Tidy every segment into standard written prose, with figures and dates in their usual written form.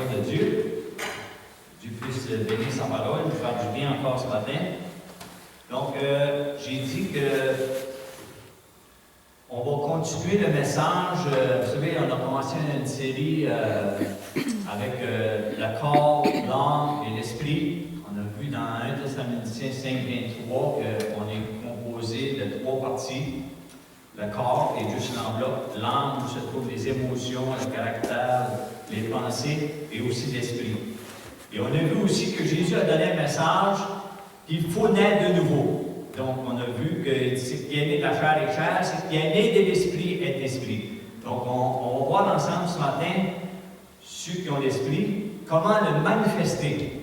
parole de Dieu. Dieu puisse bénir sa parole, nous faire du bien encore ce matin. Donc, j'ai dit que on va continuer le message. Vous savez, on a commencé une série avec le corps, l'âme et l'esprit. On a vu dans 1 Thessaloniciens 5, 23 qu'on est composé de 3 parties. Le corps est juste l'enveloppe, l'âme où se trouvent les émotions, le caractère, les pensées et aussi l'esprit. Et on a vu aussi que Jésus a donné un message qu'il faut naître de nouveau. Donc, on a vu que ce qui est né de la chair est chair, ce qui est né de l'esprit est esprit. Donc, on va voir ensemble ce matin, ceux qui ont l'esprit, comment le manifester.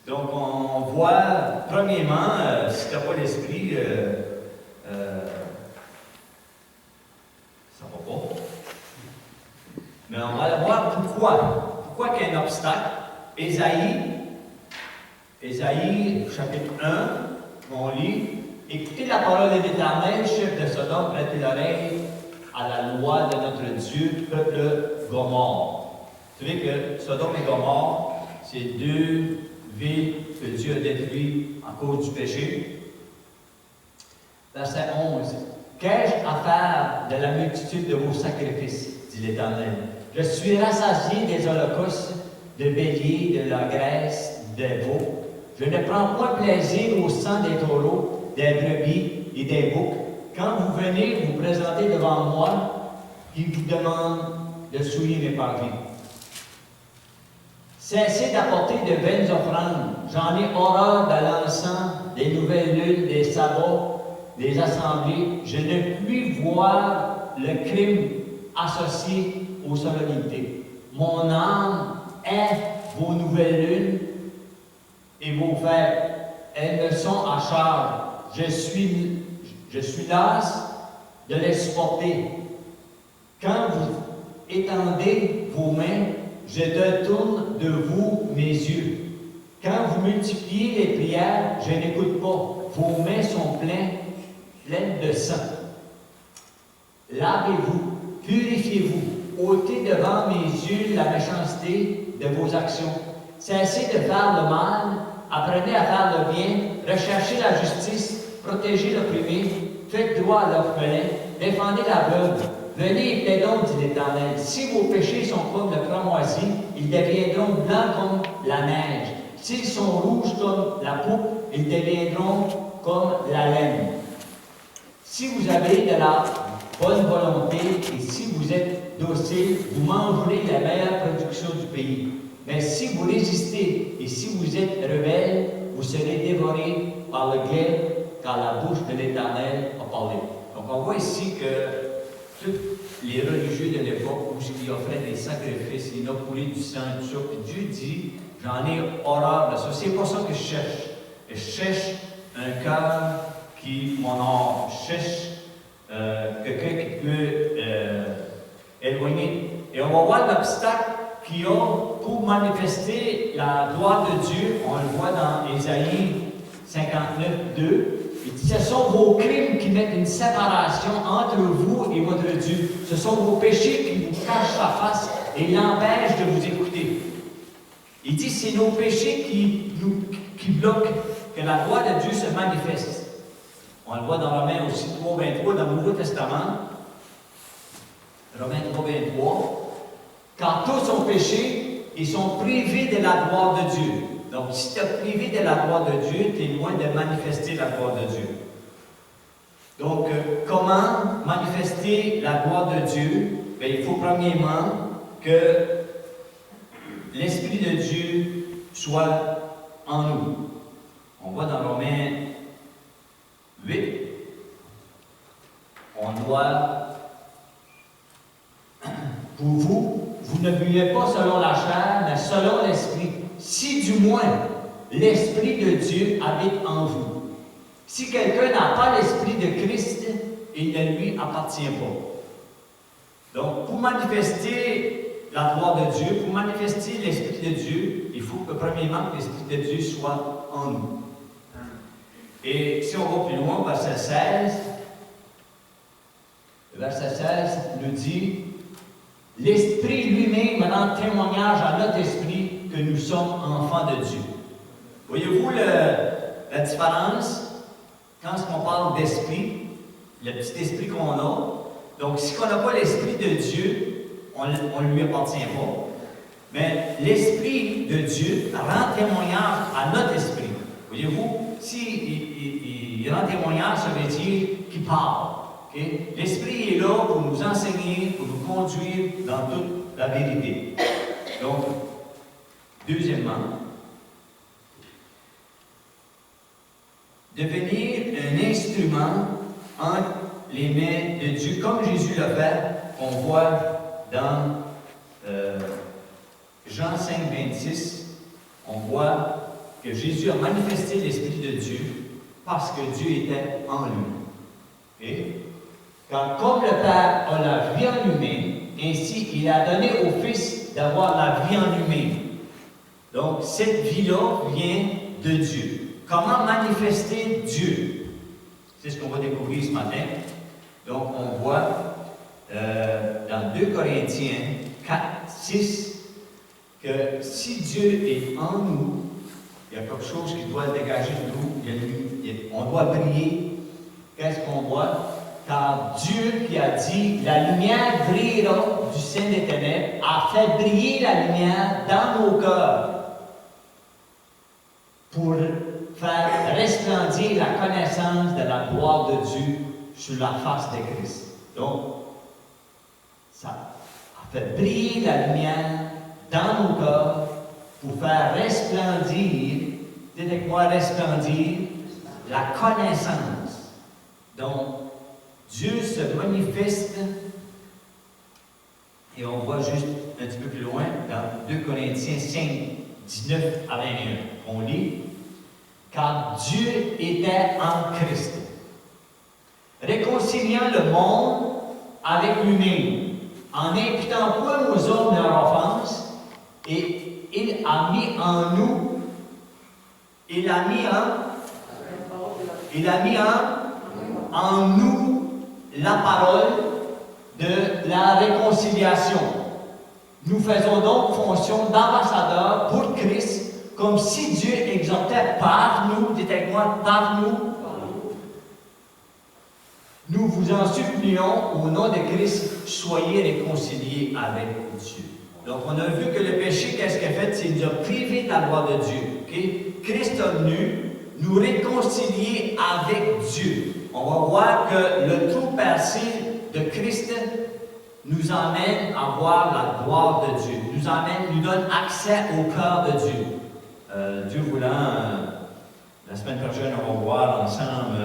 Donc, on voit, premièrement, si tu n'as pas l'esprit, ça va pas. Mais on va voir pourquoi. Pourquoi qu'il y a un obstacle. Ésaïe, chapitre 1, on lit, « Écoutez la parole de l'Éternel, chef de Sodome, prêtez l'oreille à la loi de notre Dieu, peuple Gomorrhe. » Vous savez que Sodome et Gomorrhe, c'est 2 villes que Dieu a détruites à cause du péché. Verset 11. « Qu'ai-je à faire de la multitude de vos sacrifices, dit l'Éternel. Je suis rassasié des holocaustes, de béliers, de la graisse, des veaux. Je ne prends point plaisir au sang des taureaux, des brebis et des boucs. Quand vous venez vous présenter devant moi, il vous demande de souiller mes parvis. Cessez d'apporter de vaines offrandes. J'en ai horreur de l'encens, des nouvelles lunes, des sabbats, des assemblées. Je ne puis voir le crime associé aux solennités. Mon âme est vos nouvelles lunes et vos fêtes. Elles me sont à charge. Je suis las de les supporter. Quand vous étendez vos mains, je détourne de vous mes yeux. Quand vous multipliez les prières, je n'écoute pas. Vos mains sont pleines de sang. Lavez-vous, purifiez-vous, ôtez devant mes yeux la méchanceté de vos actions. Cessez de faire le mal, apprenez à faire le bien, recherchez la justice, protégez l'opprimé, faites droit à l'orphelin, défendez la veuve. Venez et plaidons, dit l'Éternel. Si vos péchés sont comme le cramoisi, ils deviendront blancs comme la neige. S'ils sont rouges comme la pourpre, ils deviendront comme la laine. Si vous avez de la bonne volonté et si vous êtes docile, vous mangerez la meilleure production du pays. Mais si vous résistez et si vous êtes rebelles, vous serez dévorés par le glaive, car la bouche de l'Éternel a parlé. Donc on voit ici que tous les religieux de l'époque où ils offraient des sacrifices, ils ont coulé du sang, tout ça. Puis Dieu dit, j'en ai horreur de ça. C'est pas ça que je cherche. Je cherche un cœur qui m'honore. Je cherche quelqu'un qui peut éloigner. Et on va voir l'obstacle qu'il y a pour manifester la gloire de Dieu. On le voit dans Ésaïe 59, 2. Il dit, ce sont vos crimes qui mettent une séparation entre vous et votre Dieu. Ce sont vos péchés qui vous cachent la face et l'empêchent de vous écouter. Il dit, c'est nos péchés qui bloquent que la gloire de Dieu se manifeste. On le voit dans Romains aussi 3, 23, dans le Nouveau Testament. Romains 3, 23. Car tous ont péché et sont privés de la gloire de Dieu. Donc, si tu es privé de la gloire de Dieu, tu es loin de manifester la gloire de Dieu. Donc, comment manifester la gloire de Dieu? Bien, il faut premièrement que l'Esprit de Dieu soit en nous. On voit dans Romains 8, on doit, pour vous, vous ne vivez pas selon la chair, mais selon l'Esprit. Si du moins l'Esprit de Dieu habite en vous. Si quelqu'un n'a pas l'Esprit de Christ, il ne lui appartient pas. Donc, pour manifester la gloire de Dieu, pour manifester l'Esprit de Dieu, il faut que premièrement que l'Esprit de Dieu soit en nous. Et si on va plus loin, verset 16, le verset 16 nous dit, l'Esprit lui-même rend témoignage à notre esprit que nous sommes enfants de Dieu. Voyez-vous la différence quand on parle d'esprit, le petit esprit qu'on a? Donc, si on n'a pas l'Esprit de Dieu, on ne lui appartient pas. Mais l'Esprit de Dieu rend témoignage à notre esprit. Voyez-vous, si il rend témoignage, ça veut dire qu'il parle. Okay? L'Esprit est là pour nous enseigner, pour nous conduire dans toute la vérité. Donc, deuxièmement, devenir un instrument entre les mains de Dieu, comme Jésus l'a fait, on voit dans Jean 5, 26, on voit que Jésus a manifesté l'Esprit de Dieu parce que Dieu était en lui. Okay? Car comme le Père a la vie en lui-même, ainsi il a donné au Fils d'avoir la vie en lui-même. Donc cette vie-là vient de Dieu. Comment manifester Dieu? C'est ce qu'on va découvrir ce matin. Donc on voit dans 2 Corinthiens 4, 6 que si Dieu est en nous, il y a quelque chose qui doit dégager de nous. On doit briller. Qu'est-ce qu'on voit? Car Dieu qui a dit, la lumière brillera du sein des ténèbres, a fait briller la lumière dans nos cœurs pour faire resplendir la connaissance de la gloire de Dieu sur la face de Christ. Donc, ça a fait briller la lumière dans nos cœurs pour faire resplendir, dites avec moi, resplendir la connaissance. Donc, Dieu se manifeste, et on voit juste un petit peu plus loin, dans 2 Corinthiens 5, 19 à 21. On lit, car Dieu était en Christ, réconciliant le monde avec lui-même, en n'imputant point aux hommes leur offense, et il a mis en nous, en nous la parole de la réconciliation. Nous faisons donc fonction d'ambassadeurs pour Christ, comme si Dieu exhortait par nous, dites avec moi, par nous. Nous vous en supplions, au nom de Christ, soyez réconciliés avec Dieu. Donc, on a vu que le péché, qu'est-ce qu'il a fait? C'est qu'il nous a privé de la gloire de Dieu. Okay? Christ est venu nous réconcilier avec Dieu. On va voir que le trou percé de Christ nous emmène à voir la gloire de Dieu, nous donne accès au cœur de Dieu. Dieu voulant, la semaine prochaine, on va voir ensemble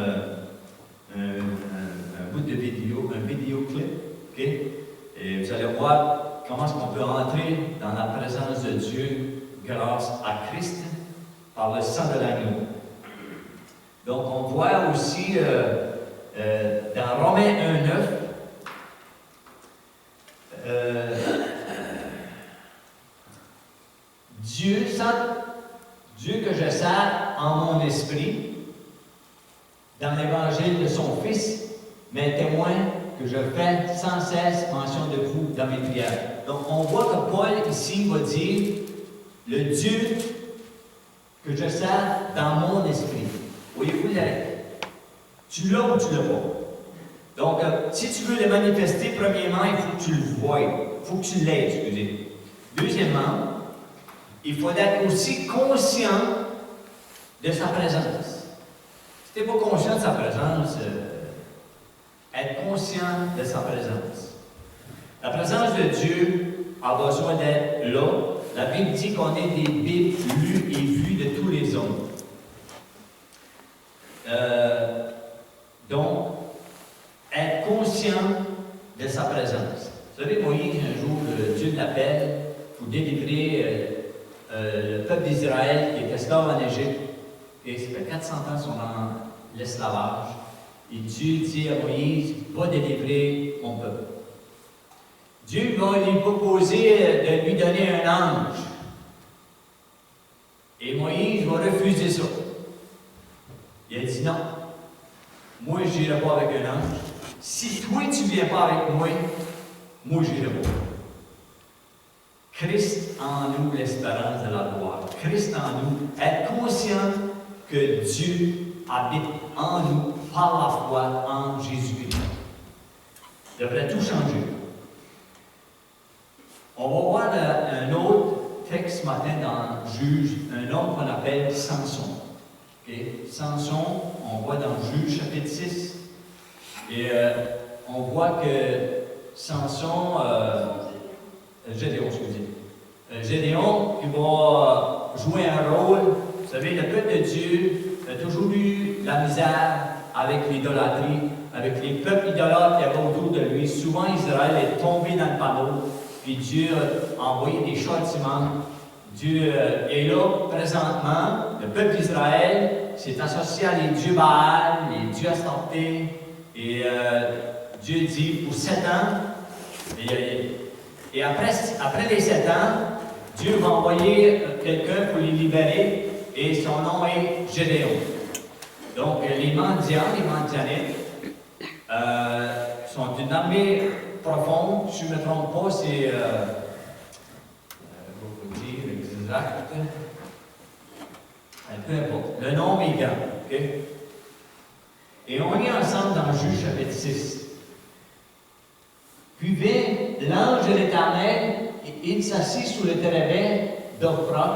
un bout de vidéo, un vidéoclip. Okay? Et vous allez voir comment est-ce qu'on peut entrer dans la présence de Dieu grâce à Christ par le sang de l'agneau. Donc, on voit aussi dans Romains 1,9, Dieu que je sers en mon esprit, dans l'évangile de son Fils, mais témoin que je fais sans cesse mention de vous dans mes prières. Donc, on voit que Paul, ici, va dire le Dieu que je sers dans mon esprit. Voyez-vous, tu l'as ou tu l'as pas. Donc, si tu veux le manifester, premièrement, il faut que tu le voies. Il faut que tu l'aies, excusez. Deuxièmement, il faut être aussi conscient de sa présence. Si tu n'es pas conscient de sa présence, être conscient de sa présence. La présence de Dieu a besoin d'être là. La Bible dit qu'on est des Bibles lues et vues de tous les hommes. Donc, être conscient de sa présence. Vous savez, Moïse, un jour, Dieu l'appelle pour délivrer le peuple d'Israël qui est esclave en Égypte. Et ça fait 400 ans qu'ils sont dans l'esclavage. Et Dieu dit à Moïse, va délivrer mon peuple. Dieu va lui proposer de lui donner un ange. Et Moïse va refuser ça. Il a dit non. Moi, je n'irai pas avec un ange. Si toi, tu ne viens pas avec moi, moi, je n'irai pas. Christ en nous, l'espérance de la gloire. Christ en nous, être conscient que Dieu habite en nous par la foi en Jésus-Christ. Devrait tout changer. On va voir un autre texte ce matin dans Juge, un homme qu'on appelle Samson. Okay? Samson, on voit dans Juge chapitre 6, et on voit que Samson, Gédéon, excusez. Gédéon, il va jouer un rôle. Vous savez, le peuple de Dieu a toujours eu la misère avec l'idolâtrie, avec les peuples idolâtres qui avaient autour de lui. Souvent, Israël est tombé dans le panneau, puis Dieu a envoyé des châtiments. Dieu est là, présentement. Le peuple d'Israël s'est associé à les dieux Baal, les dieux Astarté, et Dieu dit, pour 7 ans, et après les 7 ans, Dieu va envoyer quelqu'un pour les libérer, et son nom est Gédéon. Donc, les mendiants, les mendianites, sont une armée profonde. Si je ne me trompe pas, c'est, je vais vous dire exact, peu importe, le nom est grand, ok? Et on est ensemble dans Juge chapitre 6. Puis vint l'ange de l'Éternel, et il s'assit sous le térébin d'Ophra,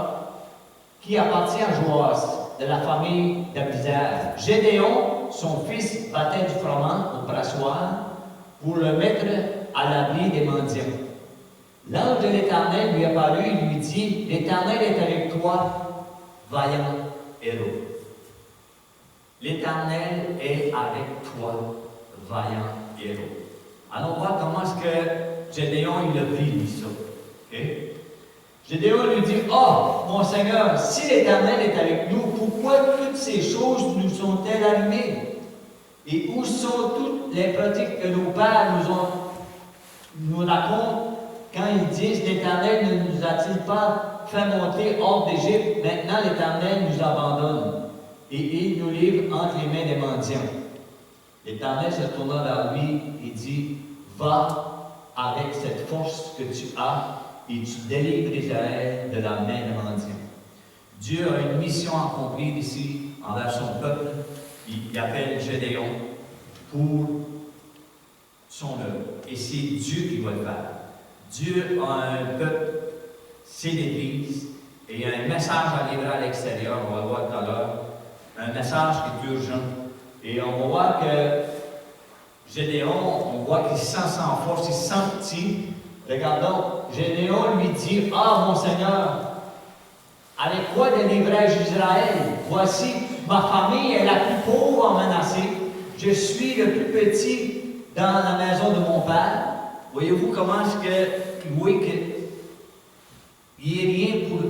qui appartient à Joas, de la famille d'Abizar. Gédéon, son fils, battait du froment au pressoir pour le mettre à l'abri des mendiants. L'ange de l'Éternel lui apparut et lui dit, l'Éternel est avec toi, vaillant héros. L'Éternel est avec toi, vaillant héros. Allons voir comment est-ce que Gédéon il a pris lui ça. Okay? Gédéon lui dit, « Ah, mon Seigneur, si l'Éternel est avec nous, pourquoi toutes ces choses nous sont-elles arrivées? Et où sont toutes les pratiques que nos pères nous racontent quand ils disent, l'Éternel ne nous a-t-il pas fait monter hors d'Égypte? Maintenant, l'Éternel nous abandonne et il nous livre entre les mains des mendiants. » L'Éternel se tourna vers lui et dit, « Va avec cette force que tu as, et tu délivres Israël de la main des mendiants. » Dieu a une mission accomplie ici envers son peuple. Il appelle Gédéon pour son œuvre. Et c'est Dieu qui va le faire. Dieu a un peuple, c'est l'Église, et il y a un message à livrer à l'extérieur, on va le voir tout à l'heure. Un message qui est urgent. Et on va voir que Gédéon, on voit qu'il se sent sans force, il se sent petit. Regardons, Gédéon lui dit, « Ah, mon Seigneur, avec quoi délivrai-je Israël? Voici, ma famille est la plus pauvre en Manassé. Je suis le plus petit dans la maison de mon père. » Voyez-vous comment est-ce que, vous voyez qu'il n'y a rien pour,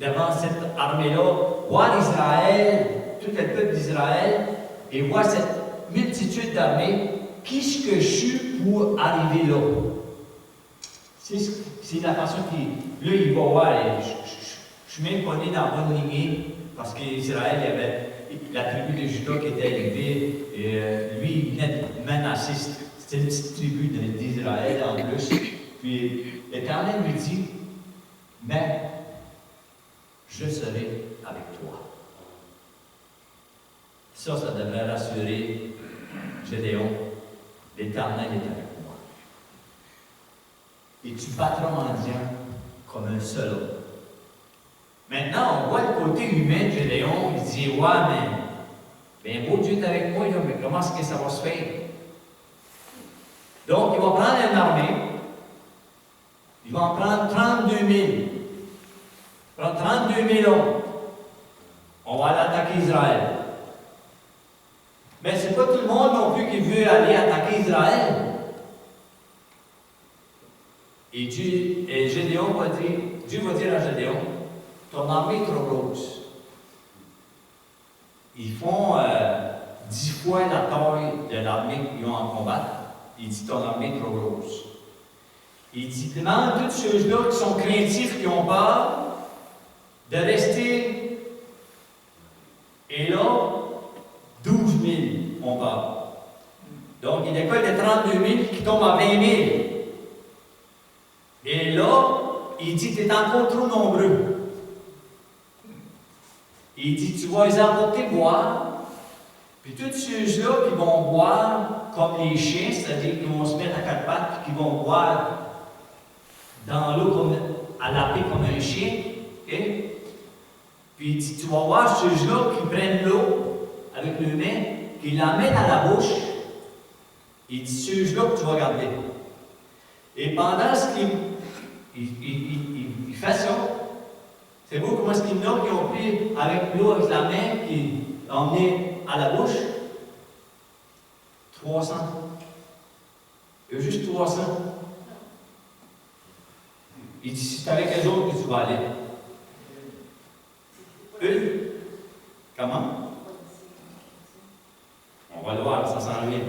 devant cette armée-là, voir Israël, tout le peuple d'Israël, et voir cette multitude d'armées, qui est-ce que je suis pour arriver là? C'est la façon qu'il... Là, il va voir, je suis même pas né dans la bonne lignée, parce qu'Israël, il y avait la tribu de Juda qui était élevée, et lui, il venait de Manassé, c'était une petite tribu d'Israël en plus. Puis l'Éternel lui dit, « Mais je serai avec toi. » Ça devrait rassurer Gédéon. L'Éternel est avec moi. Et tu battras mendiant comme un seul homme. Maintenant, on voit le côté humain de Gédéon. Il dit, « Ouais, mais bien beau Dieu est avec moi, là, mais comment est-ce que ça va se faire? » Donc, il va prendre une armée. Il va en prendre 32 000. Il va prendre 32 000 hommes. On va aller attaquer Israël. Mais ce n'est pas tout le monde non plus qui veut aller attaquer Israël. Et Gédéon va dire, Dieu va dire à Gédéon, ton armée est trop grosse. Ils font 10 fois la taille de l'armée qu'ils ont en combat. Il dit, ton armée est trop grosse. Il dit, demande toutes ceux-là qui sont craintifs, qui ont peur, de rester. Et là, 12 000 ont peur. Donc, il décolle de 32 000 qui tombent à 20 000. Et là, il dit, tu es encore trop nombreux. Il dit, tu vas les emporter boire, puis tous ceux-là qui vont boire comme les chiens, c'est-à-dire qui vont se mettre à quatre pattes, puis qui vont boire dans l'eau comme à laper comme un chien, okay? Puis il dit, tu vas voir ceux-là qui prennent l'eau avec leurs mains, qui la mettent à la bouche. Il dit, ceux-là que tu vas garder. Et pendant ce qu'il fait ça, c'est beau comment est-ce qu'il y en a qui ont pris avec l'eau avec la main, qui l'ont emmené à la bouche. 300. Il y a juste 300. Il dit, c'est avec les autres que tu vas aller. Eux, comment? On va le voir, ça s'en vient.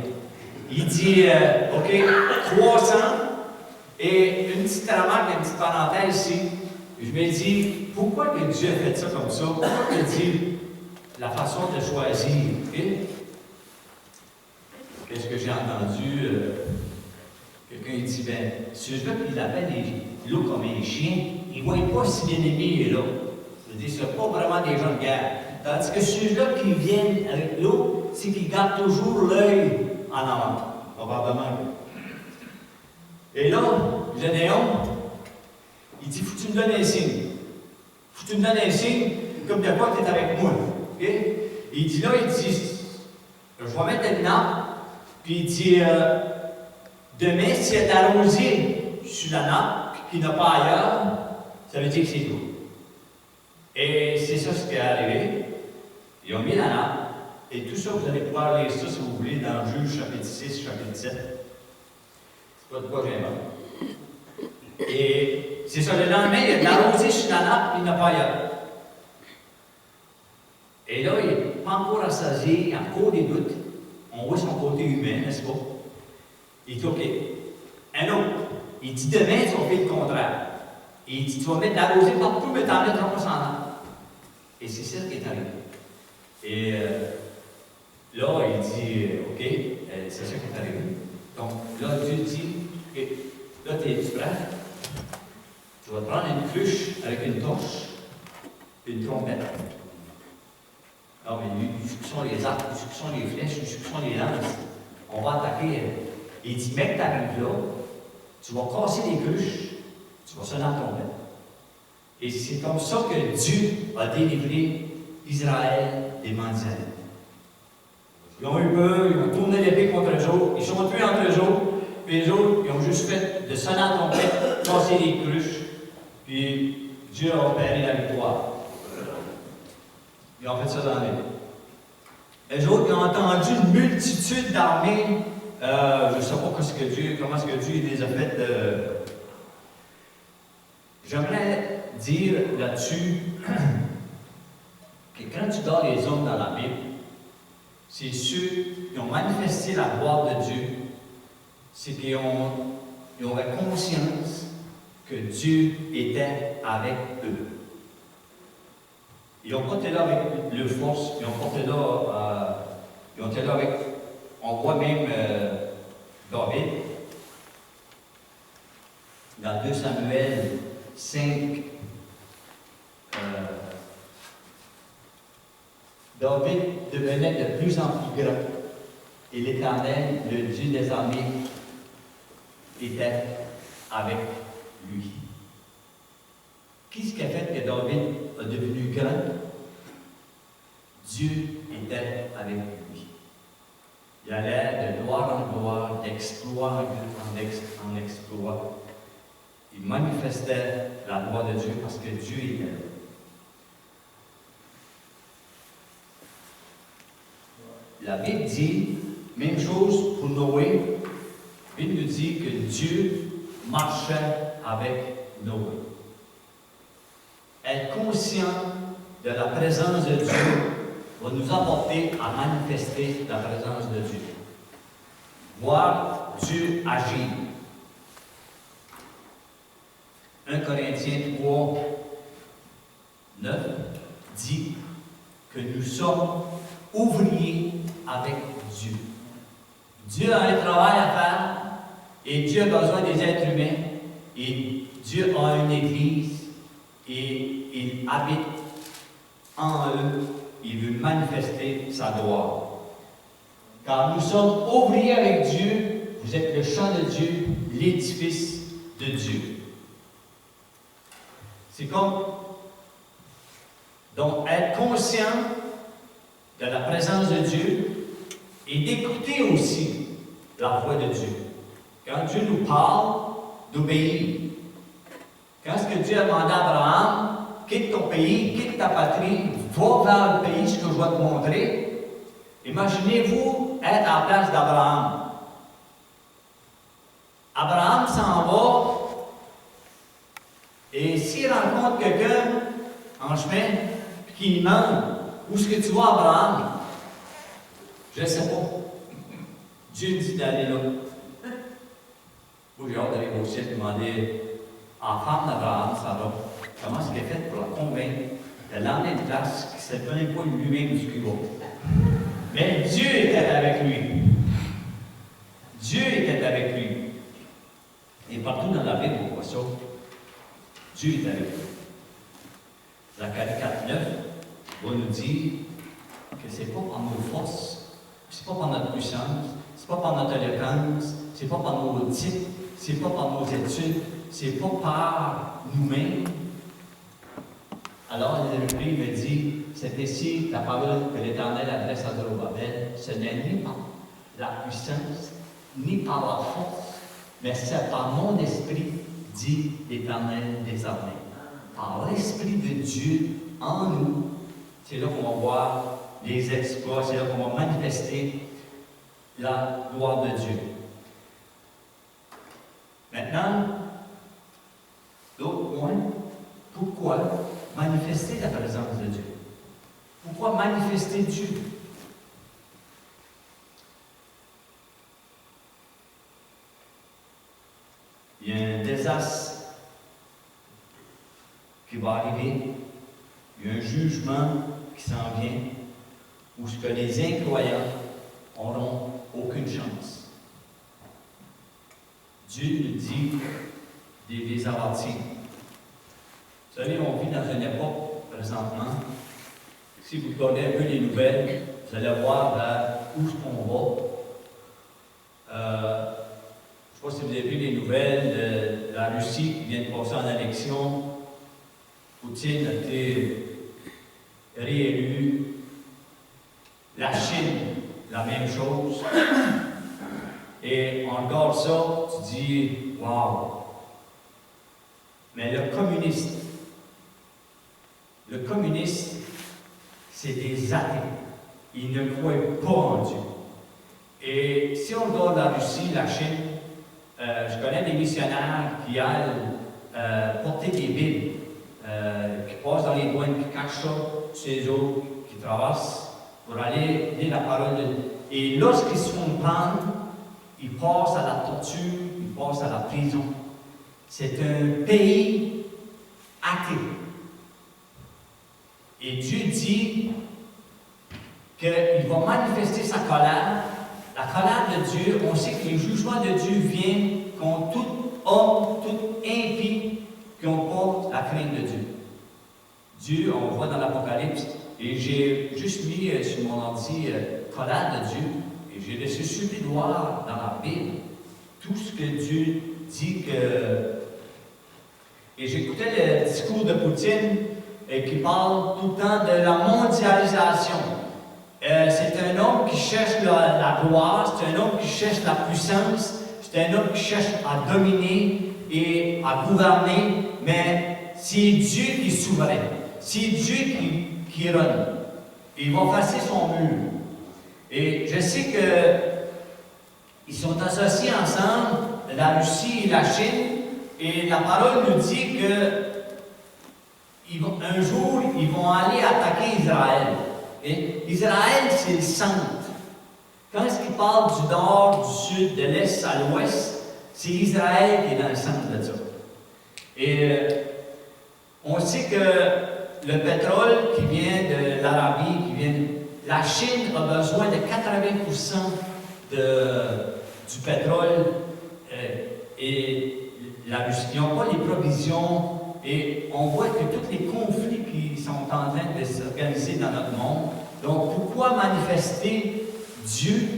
Il dit, OK, 300, et une petite remarque, une petite parenthèse ici. Je me dis, pourquoi que Dieu a fait ça comme ça? Pourquoi il dit la façon de choisir? Okay? Qu'est-ce que j'ai entendu? Quelqu'un il dit, ben, ceux-là qui appellent l'eau comme un chien, ils ne voient pas si bien aimé là. C'est-à-dire, ce ne sont pas vraiment des gens de guerre. Tandis que ceux-là qui viennent avec l'eau, c'est qu'ils gardent toujours l'œil en avant, probablement. Et là, Gédéon, il dit, faut que tu me donnes un signe. Faut que tu me donnes un signe, comme de quoi tu es avec moi. Okay? Il dit là, il dit, je vais mettre une nappe, puis il dit, demain, s'il y a de la rosée sur la nappe, qu'il n'y en a pas ailleurs, ça veut dire que c'est tout. Et c'est ça ce qui est arrivé. Ils ont mis la nappe, et tout ça, vous allez pouvoir lire ça si vous voulez dans Juge chapitre 6, chapitre 7. C'est pas de quoi j'invente. Et c'est ça, le lendemain, il y a de la rosée sur la nappe, puis il n'y en a pas ailleurs. Et là, il n'est pas encore rassasié, il a encore des doutes. On voit son côté humain, n'est-ce pas? Il dit, OK. Un autre, il dit, demain, tu vas faire le contraire. Et il dit, tu vas mettre de la rosée partout, mais tu n'en mettras pas sans nappe. Et c'est ça qui est arrivé. Et là, il dit, OK, c'est ça qui est arrivé. Donc, là, Dieu dit, OK, là, tu es prêt? Tu vas prendre une cruche avec une torche et une trompette. Non, mais où sont les arcs, où sont les flèches, où sont les lances? On va attaquer. Il dit, mec, tu arrives là, tu vas casser les cruches, tu vas sonner la trompette. Et c'est comme ça que Dieu a délivré Israël des Madianites. Ils ont eu peur, ils ont tourné l'épée contre eux autres, ils sont tués entre eux autres, puis les autres, ils ont juste fait de sonner la trompette, casser les cruches, puis Dieu a opéré la victoire. Ils ont fait ça dans l'île. Les autres, ils ont entendu une multitude d'armées. Je ne sais pas comment est-ce que Dieu les a faites. J'aimerais dire là-dessus que quand tu gardes les hommes dans la Bible, c'est ceux qui ont manifesté la gloire de Dieu, c'est qu'ils avaient conscience que Dieu était avec eux. Ils n'ont pas été là avec leur force, ils n'ont pas été là, ils ont été là avec, on voit même David, dans 2 Samuel 5, David devenait de plus en plus grand, et l'Éternel, le Dieu des armées, était avec lui. Qu'est-ce qui a fait que David est devenu grand? Dieu était avec lui. Il allait de gloire en gloire, d'exploit en exploit. Il manifestait la gloire de Dieu parce que Dieu était là. La Bible dit, même chose pour Noé. La Bible nous dit que Dieu marchait avec Noé. Être conscient de la présence de Dieu va nous apporter à manifester la présence de Dieu. Voir Dieu agir. 1 Corinthiens 3, 9 dit que nous sommes ouvriers avec Dieu. Dieu a un travail à faire et Dieu a besoin des êtres humains Et Dieu a une Église et il habite en eux. Il veut manifester sa gloire. Car nous sommes ouvriers avec Dieu, vous êtes le champ de Dieu, l'édifice de Dieu. C'est comme, donc, être conscient de la présence de Dieu et d'écouter aussi la voix de Dieu. Quand Dieu nous parle, d'obéir. Quand ce que Dieu a demandé à Abraham, quitte ton pays, quitte ta patrie, va vers le pays, ce que je vais te montrer. Imaginez-vous être à la place d'Abraham. Abraham s'en va, et s'il rencontre quelqu'un en chemin, qui lui demande où est-ce que tu vas, Abraham? Je ne sais pas. Dieu dit d'aller là. Moi, j'ai hâte d'aller au ciel demander à la femme d'Abraham, Sarah, comment est-ce qu'elle est faite pour la convaincre de l'emmener une place qui ne sait même pas lui-même du qu'il va. Mais Dieu était avec lui. Dieu était avec lui. Et partout dans la Bible, on voit ça. Dieu est avec lui. Zacharie 4:9 va nous dire que ce n'est pas par nos forces, ce n'est pas par notre puissance, ce n'est pas par notre éloquence, ce n'est pas par nos titres, ce n'est pas par nos études, ce n'est pas par nous-mêmes. Alors, il me dit, c'est ici la parole que l'Éternel adresse à Zorobabel. Ce n'est ni par la puissance, ni par la force, mais c'est par mon esprit, dit l'Éternel des armées. Par l'Esprit de Dieu en nous, c'est là qu'on va voir les exploits, c'est là qu'on va manifester la gloire de Dieu. Maintenant, l'autre point, pourquoi manifester la présence de Dieu? Pourquoi manifester Dieu? Il y a un désastre qui va arriver, il y a un jugement qui s'en vient, où ce que les incroyants n'auront aucune chance. Dieu nous dit de les avertir. Vous savez, on vit dans une époque présentement. Si vous regardez un peu les nouvelles, vous allez voir où est-ce qu'on va. Je ne sais pas si vous avez vu les nouvelles de la Russie qui vient de passer en élection. Poutine a été réélu. La Chine, la même chose. Et on regarde ça, tu dis, waouh! Mais le communiste, c'est des athées. Ils ne croient pas en Dieu. Et si on regarde la Russie, la Chine, je connais des missionnaires qui allent porter des Bibles, qui passent dans les douanes, qui cachent ça chez eux autres, qui traversent pour aller lire la parole de Dieu. Et lorsqu'ils se font prendre, ils passent à la torture, ils passent à la prison. C'est un pays athée. Et Dieu dit qu'il va manifester sa colère. La colère de Dieu, on sait que les jugements de Dieu viennent contre tout homme, tout impie qui n'a pas la crainte de Dieu. Dieu, on voit dans l'Apocalypse, et j'ai juste mis sur mon ordi colère de Dieu, et j'ai laissé suivre voir dans la Bible tout ce que Dieu dit que. Et j'écoutais le discours de Poutine qui parle tout le temps de la mondialisation. C'est un homme qui cherche la gloire, c'est un homme qui cherche la puissance, c'est un homme qui cherche à dominer et à gouverner, mais c'est Dieu qui est souverain, c'est Dieu qui règne. Il va effacer son mur. Et je sais qu'ils sont associés ensemble, la Russie et la Chine, et la parole nous dit qu'un jour, ils vont aller attaquer Israël. Et Israël, c'est le centre. Quand est-ce qu'il parle du nord, du sud, de l'est à l'ouest, c'est Israël qui est dans le centre de ça. Et on sait que le pétrole qui vient de l'Arabie, la Chine a besoin de 80% du pétrole et ils n'ont pas les provisions, et on voit que tous les conflits qui sont en train de s'organiser dans notre monde. Donc, pourquoi manifester Dieu?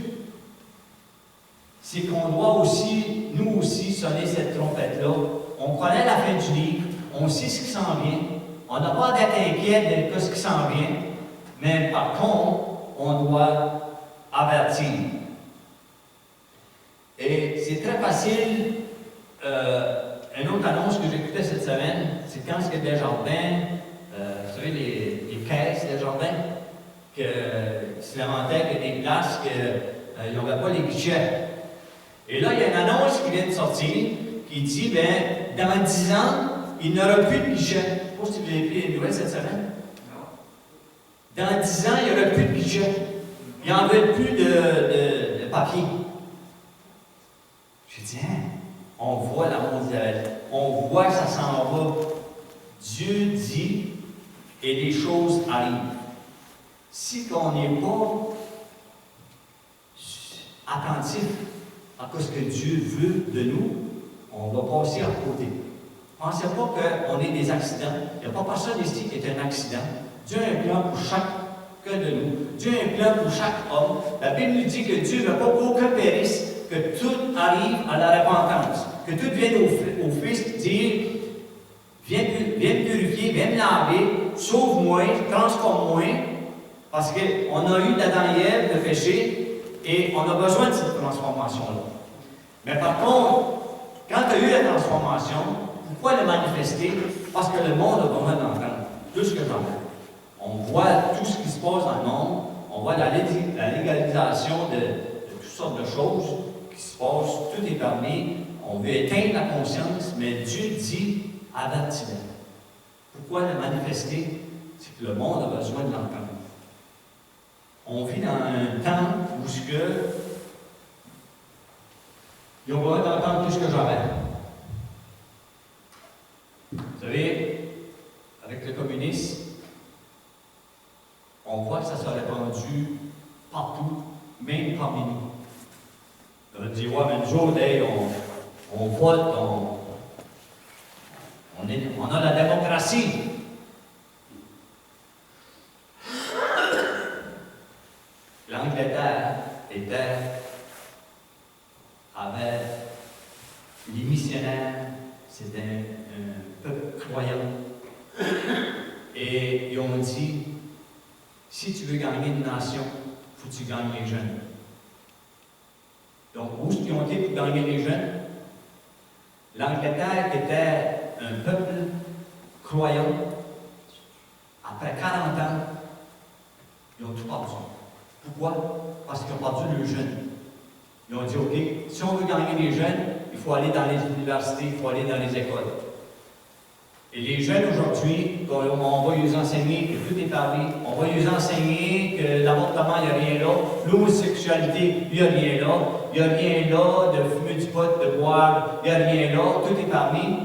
C'est qu'on doit aussi, nous aussi, sonner cette trompette-là. On connaît la fin du livre, on sait ce qui s'en vient, on n'a pas d'être inquiet de ce qui s'en vient, mais par contre, on doit avertir. Et c'est très facile. Une autre annonce que j'écoutais cette semaine, c'est quand ce que Desjardins, vous savez, les caisses Desjardins, qui se lamentaient qu'il y a des places qu'ils n'avaient pas les guichets. Et là, il y a une annonce qui vient de sortir qui dit, bien, dans 10 ans, il n'y aura plus de guichets. Je ne sais pas si vous avez pris les nouvelles cette semaine. Dans 10 ans, il n'y aura plus de guichets. Il n'y en veut plus de papier. Je dis, hein, on voit la mondiale, on voit que ça s'en va. Dieu dit, et les choses arrivent. Si on n'est pas attentif à ce que Dieu veut de nous, on va passer à côté. Pensez pas qu'on ait des accidents. Il n'y a pas personne ici qui est un accident. Dieu a un plan pour chacun de nous. Dieu a un plan pour chaque homme. La Bible nous dit que Dieu ne veut pas qu'aucun périsse, que tout arrive à la repentance. Que tout vienne au Fils dire, viens me purifier, viens me laver, sauve-moi, transforme-moi, parce qu'on a eu d'Adam et Ève le péché, et on a besoin de cette transformation-là. Mais par contre, quand tu as eu la transformation, pourquoi le manifester? Parce que le monde a besoin d'entendre plus que jamais. On voit tout ce qui se passe dans le monde, on voit la légalisation de toutes sortes de choses qui se passent, tout est permis, on veut éteindre la conscience, mais Dieu dit avertis-les. Pourquoi le manifester? C'est que le monde a besoin de l'entendre. On vit dans un temps où ils ont besoin d'entendre plus que jamais. Vous savez, avec le communisme, on voit que ça s'est répandu partout, même parmi nous. On dit, ouais, mais nous autres, hey, on vote, on a la démocratie. L'Angleterre avait les missionnaires, c'était un peuple croyant. Et ils ont dit, si tu veux gagner une nation, il faut que tu gagnes les jeunes. Donc, où est-ce qu'ils ont été pour gagner les jeunes? L'Angleterre était un peuple croyant. Après 40 ans, ils ont tout perdu. Pourquoi? Parce qu'ils ont perdu les jeunes. Ils ont dit, OK, si on veut gagner les jeunes, il faut aller dans les universités, il faut aller dans les écoles. Et les jeunes aujourd'hui, on va les enseigner que tout est permis, on va les enseigner que l'avortement, il n'y a rien là, l'homosexualité, il n'y a rien là, il n'y a rien là de fumer du pot, de boire, il n'y a rien là, tout est permis,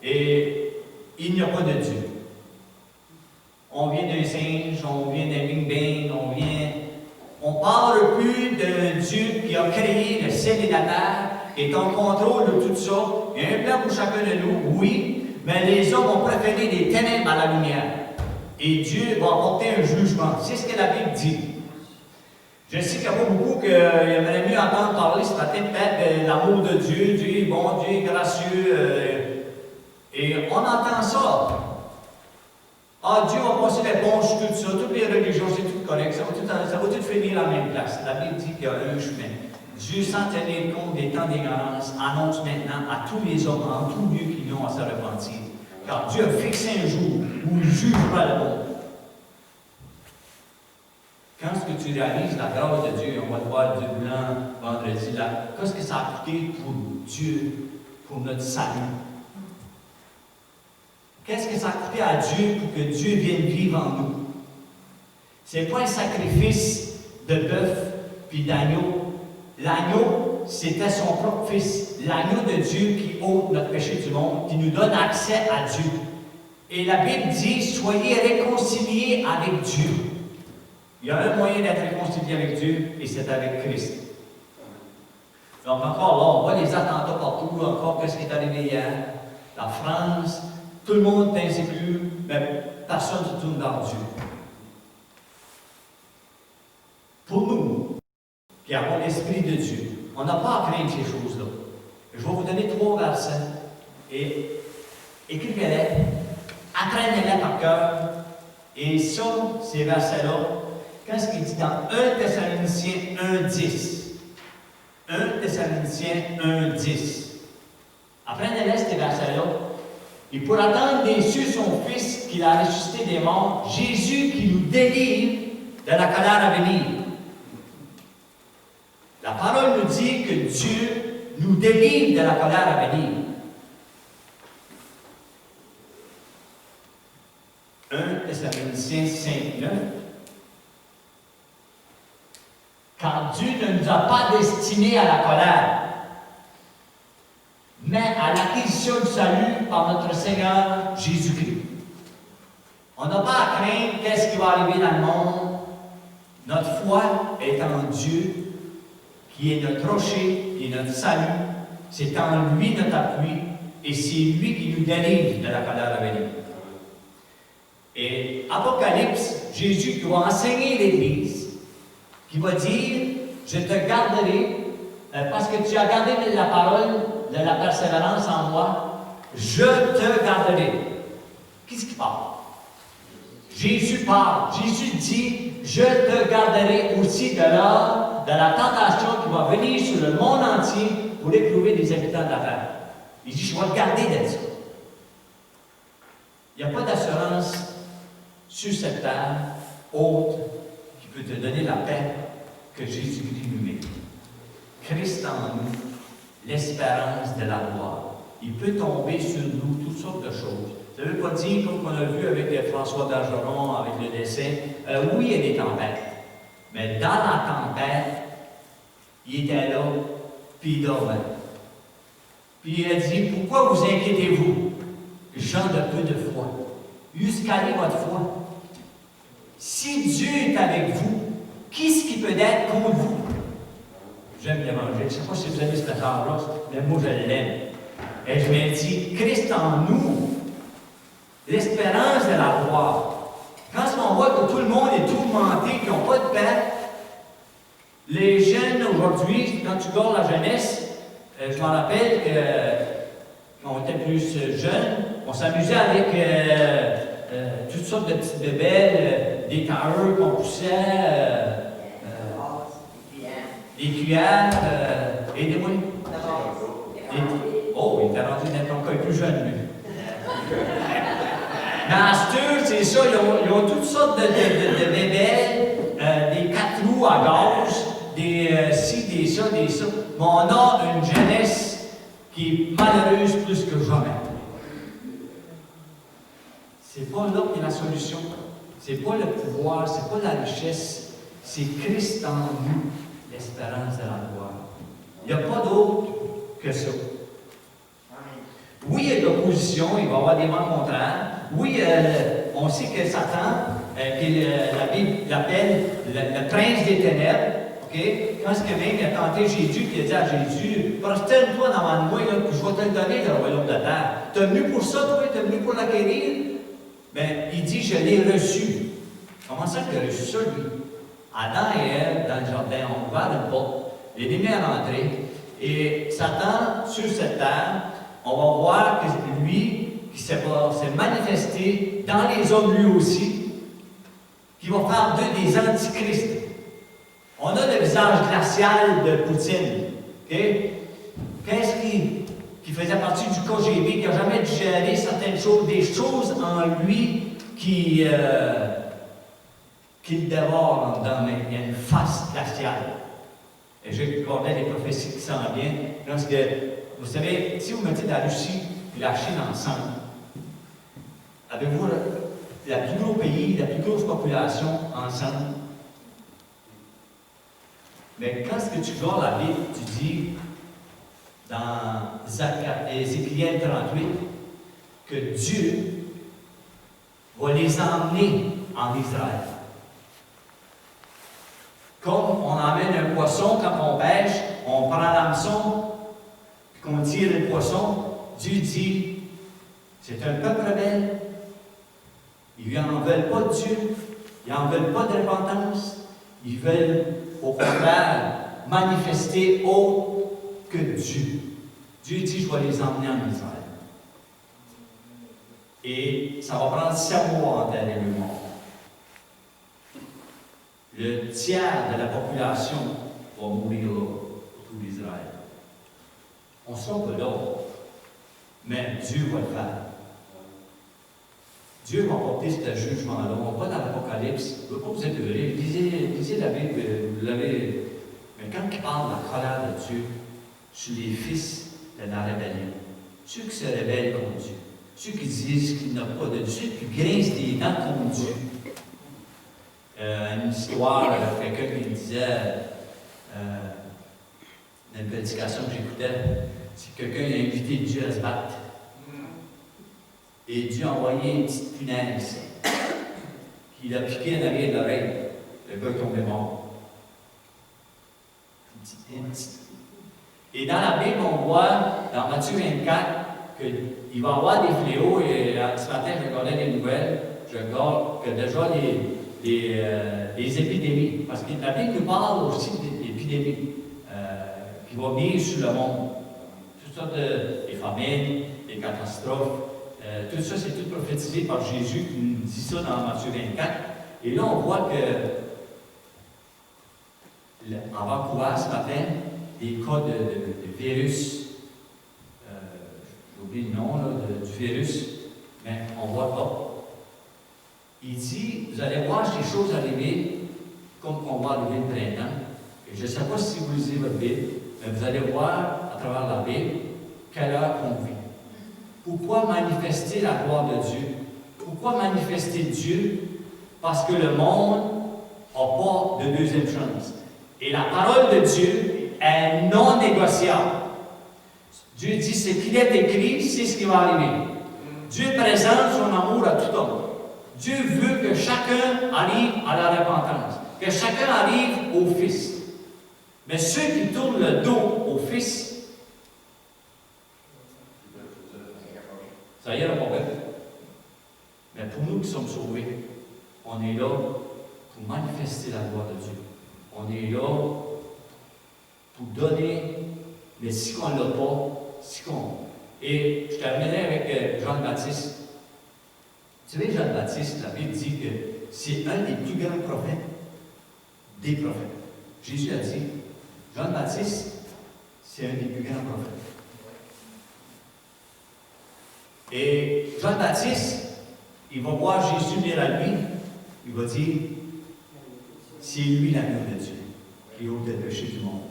et il n'y a pas de Dieu. On vient d'un singe, on vient d'un Big Bang, on ne parle plus d'un Dieu qui a créé le ciel et la terre, qui est en contrôle de tout ça. Il y a un plan pour chacun de nous, oui, mais les hommes ont préféré les ténèbres à la lumière. Et Dieu va apporter un jugement. C'est ce que la Bible dit. Je sais qu'il n'y a pas beaucoup qu'il aimerait mieux entendre parler ce matin, peut-être de l'amour de Dieu. Dieu est bon, Dieu est gracieux. Et on entend ça. Ah, Dieu va passer l'éponge sur tout ça, toutes les religions, c'est tout correct, ça va tout finir à la même place. La Bible dit qu'il y a un chemin. Dieu, sans tenir compte des temps d'ignorance, annonce maintenant à tous les hommes, en tout lieu, qui n'ont à se repentir. Car Dieu a fixé un jour où il jugera le monde. Quand est-ce que tu réalises la grâce de Dieu, on va le voir Dieu blanc vendredi, là, qu'est-ce que ça a coûté pour Dieu, pour notre salut? Qu'est-ce que ça a coûté à Dieu pour que Dieu vienne vivre en nous? Ce n'est pas un sacrifice de bœuf puis d'agneau. L'agneau, c'était son propre fils. L'agneau de Dieu qui ôte notre péché du monde, qui nous donne accès à Dieu. Et la Bible dit, soyez réconciliés avec Dieu. Il y a un moyen d'être réconcilié avec Dieu, et c'est avec Christ. Donc encore là, on voit les attentats partout, nous encore qu'est-ce qui est arrivé hier. La France, tout le monde est insécure, mais personne ne se tourne vers Dieu. Pour nous, qui avons l'Esprit de Dieu, on n'a pas à craindre ces choses-là. Je vais vous donner 3 versets et écrivez-les, apprenez-les par cœur. Et ça, ces versets-là, qu'est-ce qu'il dit dans 1 Thessaloniciens 1,10? 1 Thessaloniciens 1,10. Apprenez-les ces versets-là. Et pour attendre des cieux son Fils qu'il a ressuscité des morts, Jésus qui nous délivre de la colère à venir. La parole nous dit que Dieu nous délivre de la colère à venir. 1 Thessaloniciens 5,9. Car Dieu ne nous a pas destinés à la colère, mais à l'acquisition du salut par notre Seigneur Jésus-Christ. On n'a pas à craindre qu'est-ce qui va arriver dans le monde. Notre foi est en Dieu, qui est notre rocher, qui est notre salut. C'est en lui notre appui, et c'est lui qui nous délivre de la colère à venir. Et Apocalypse, Jésus qui va enseigner l'Église, qui va dire, je te garderai, parce que tu as gardé la parole de la persévérance en moi, je te garderai. Qui est-ce qui parle? Jésus parle. Jésus dit, je te garderai aussi de la tentation qui va venir sur le monde entier pour éprouver les habitants de la terre. Il dit, je vais te garder de ça. Il n'y a pas d'assurance sur cette terre autre qui peut te donner la paix que Jésus-Christ nous met. Christ en nous, l'espérance de la gloire. Il peut tomber sur nous toutes sortes de choses. Ça ne veut pas dire, comme on a vu avec François Bergeron, avec le décès, oui, il y a des tempêtes. Mais dans la tempête, il était là, puis il dormait. Puis il a dit, pourquoi vous inquiétez-vous, gens de peu de foi? Jusqu'à votre foi. Si Dieu est avec vous, qu'est-ce qui peut être contre vous? J'aime l'Évangile. Je ne sais pas si vous aimez ce passage-là, mais moi je l'aime. Et je me dis, Christ en nous, l'espérance de la gloire. Quand on voit que tout le monde est tourmenté, qu'ils n'ont pas de paix, les jeunes aujourd'hui, quand tu regardes la jeunesse, je m'en rappelle que quand on était plus jeunes, on s'amusait avec toutes sortes de petites bébelles, des tailleurs qu'on poussait, des cuillères, aidez-moi. Oh, il était rendu d'être encore plus jeune, lui. Mais à cette c'est ça, ils ont toutes sortes de bébelles, des 4 roues à gaz, des ci, des ça, des ça. Mais on a une jeunesse qui est malheureuse plus que jamais. C'est pas là qui est la solution. C'est pas le pouvoir, c'est pas la richesse. C'est Christ en nous, l'espérance de la gloire. Il n'y a pas d'autre que ça. Oui, il y a de l'opposition, il va y avoir des vents contraires. Oui, on sait que Satan, que la Bible l'appelle le prince des ténèbres, okay? Quand ce que même il a tenté Jésus, puis il a dit à Jésus, prosterne-toi devant moi, là, puis je vais te le donner, le royaume de terre. Tu es venu pour ça, toi, tu es venu pour l'acquérir? Bien, il dit, je l'ai reçu. Comment ça qu'il a reçu ça, lui? Adam et Ève, dans le jardin, ont ouvert une porte, l'ennemi est rentré, et Satan, sur cette terre, on va voir que lui, qui s'est manifesté dans les hommes lui aussi, qui va faire d'eux des antichrists. On a le visage glacial de Poutine. Okay? Qu'est-ce qui faisait partie du KGB, qui n'a jamais digéré certaines choses, des choses en lui qui le dévorent en dedans, mais il y a une face glaciale. Et j'ai regardé les prophéties qui s'en viennent, parce que, vous savez, si vous mettez la Russie et la Chine ensemble, avez-vous la plus gros pays, la plus grosse population ensemble? Mais quand ce que tu vois la Bible, tu dis dans Ézéchiel 38 que Dieu va les emmener en Israël. Comme on emmène un poisson quand on pêche, on prend l'hameçon, qu'on tire le poisson, Dieu dit, c'est un peuple rebelle. Ils n'en veulent pas de Dieu, ils n'en veulent pas de repentance, ils veulent au contraire manifester autre que Dieu. Dieu dit, je vais les emmener en Israël. Et ça va prendre 7 mois en terre et le mort. Le tiers de la population va mourir là, pour tout l'Israël. On ne sera pas là, mais Dieu va le faire. Dieu va porter ce jugement-là. On va dans l'Apocalypse. Je ne veux pas vous épeurer. Lisez la Bible, vous l'avez. Mais quand il parle de la colère de Dieu sur les fils de la rébellion, ceux qui se rebellent contre Dieu, ceux qui disent qu'il n'y a pas de Dieu, ceux qui grincent des dents contre Dieu. Une histoire, quelqu'un qui me disait, dans une prédication que j'écoutais, c'est que quelqu'un a invité Dieu à se battre. Et Dieu a envoyé une petite punaise qui l'a piqué en arrière de l'oreille. Le gars est tombé mort. Une petite. Et dans la Bible, on voit, dans Matthieu 24, qu'il va y avoir des fléaux. Et ce matin, je regardais les nouvelles. Je regarde que déjà les épidémies. Parce que la Bible nous parle aussi d'épidémies qui vont venir sur le monde. Toutes sortes de famines, des catastrophes. Tout ça, c'est tout prophétisé par Jésus qui nous dit ça dans Matthieu 24. Et là, on voit que, en Vancouver ce matin, des cas de virus, j'ai oublié le nom là, du virus, mais on voit pas. Il dit, vous allez voir ces choses arriver comme on va arriver le printemps. Et je ne sais pas si vous lisez votre Bible, mais vous allez voir à travers la Bible quelle heure on vit. Pourquoi manifester la gloire de Dieu? Pourquoi manifester Dieu? Parce que le monde n'a pas de deuxième chance. Et la parole de Dieu est non négociable. Dieu dit, ce qu'il est écrit, c'est ce qui va arriver. Dieu présente son amour à tout homme. Dieu veut que chacun arrive à la repentance, que chacun arrive au Fils. Mais ceux qui tournent le dos au Fils, ça y est, le problème. Mais pour nous qui sommes sauvés, on est là pour manifester la gloire de Dieu. On est là pour donner, mais si on ne l'a pas, si on... Et je terminerai avec Jean le Baptiste. Vous savez, Jean le Baptiste, la Bible dit que c'est un des plus grands prophètes des prophètes. Jésus a dit, Jean le Baptiste, c'est un des plus grands prophètes. Et Jean le Baptiste, il va voir Jésus venir à lui, il va dire, c'est lui l'amour de Dieu qui ôte le péché du monde.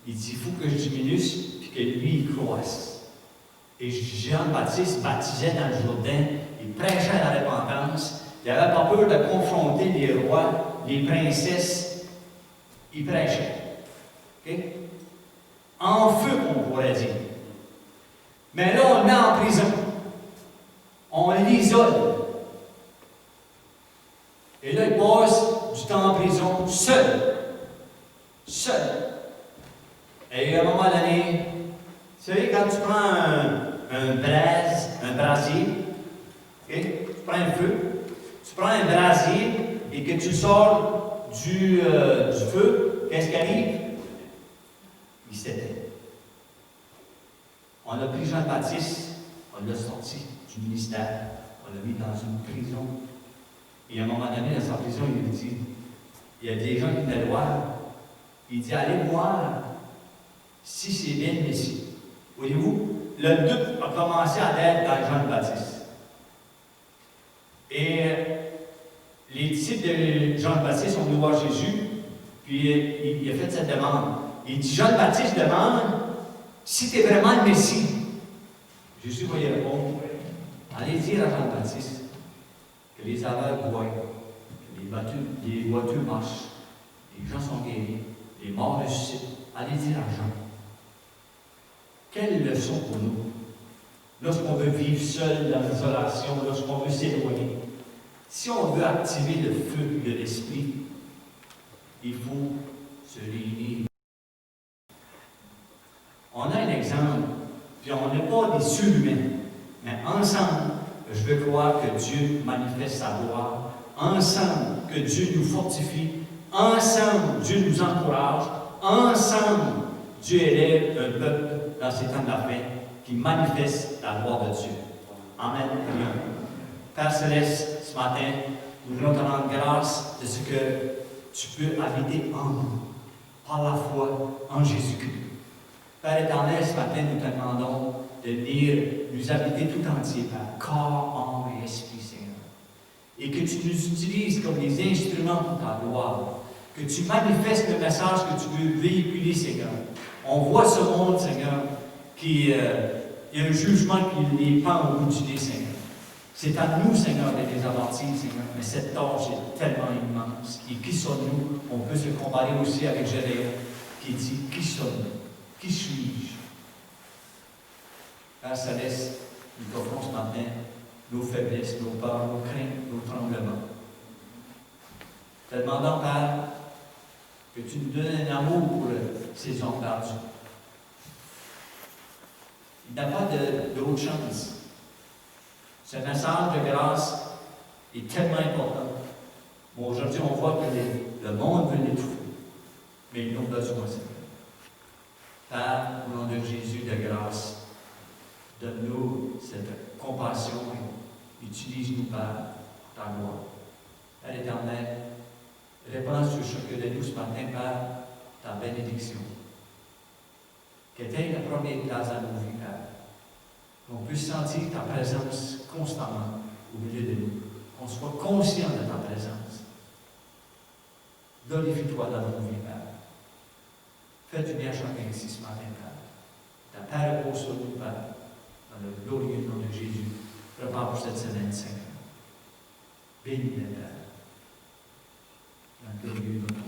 Il dit, il faut que je diminue, puis que lui, il croisse. Et Jean le Baptiste baptisait dans le Jourdain, il prêchait à la repentance, il n'avait pas peur de confronter les rois, les princesses, il prêchait. Okay? En feu, on pourrait dire. Mais là, on le met en prison. On l'isole. Et là, il passe du temps en prison seul. Seul. Et à un moment donné, vous savez, quand tu prends un brasier, okay? Tu prends un feu, tu prends un brasier et que tu sors du feu, qu'est-ce qui arrive? Il s'éteint. On a pris Jean-Baptiste, on l'a sorti du ministère, on l'a mis dans une prison. Et à un moment donné, dans sa prison, il dit, il y a des gens qui venaient le voir. Il dit, allez voir si c'est bien le Messie. Voyez-vous, le doute a commencé à naître dans Jean-Baptiste. Et les disciples de Jean-Baptiste sont venus voir Jésus, puis il a fait cette demande. Il dit, Jean-Baptiste demande si tu es vraiment le Messie. Jésus va y répondre, allez dire à Jean-Baptiste que les aveugles voient, que les voitures marchent, les gens sont guéris, les morts ressuscitent. Allez dire à Jean. Quelle leçon pour nous, lorsqu'on veut vivre seul dans l'isolation, lorsqu'on veut s'éloigner. Si on veut activer le feu de l'esprit, il faut se réunir. On a un exemple Puis on n'est pas des surhumains, mais ensemble, je veux croire que Dieu manifeste sa gloire. Ensemble, que Dieu nous fortifie. Ensemble, Dieu nous encourage. Ensemble, Dieu élève un peuple dans ces temps de la fin qui manifeste la gloire de Dieu. Amen. Père Céleste, ce matin, nous voulons te rendre grâce de ce que tu peux habiter en nous, par la foi en Jésus-Christ. Père éternel, ce matin, nous te demandons de venir nous habiter tout entier, Père, corps, âme et esprit, Seigneur. Et que tu nous utilises comme des instruments pour ta gloire. Que tu manifestes le message que tu veux véhiculer, Seigneur. On voit ce monde, Seigneur, qui il y a un jugement qui les pend au bout du nez, Seigneur. C'est à nous, Seigneur, de les avertir, Seigneur. Mais cette tâche est tellement immense. Et qui sommes-nous? On peut se comparer aussi avec Jérémie, qui dit, qui sommes-nous? Qui suis-je? Père Céleste, nous t'offrons ce matin nos faiblesses, nos peurs, nos craintes, nos tremblements. Te demandons, Père, que tu nous donnes un amour pour ces hommes perdus. Il n'y a pas d'autre chance. Ce message de grâce est tellement important. Bon, aujourd'hui, on voit que le monde veut l'étouffer, mais ils n'ont besoin, Seigneur. Père, au nom de Jésus de grâce, donne-nous cette compassion et utilise-nous, Père, pour ta gloire. Père éternel, répands sur chacun de nous ce matin, Père, ta bénédiction. Qu'elle ait la première place dans nos vies, Père. Qu'on puisse sentir ta présence constamment au milieu de nous. Qu'on soit conscient de ta présence. Glorifie-toi dans nos vies, Père. Fais du bien à chacun ici ce matin, Père. Ta paix repose sur nous, Père. Dans le glorieux nom de Jésus. Prépare pour cette semaine, Seigneur. Bénis-les, Père. Dans le glorieux nom de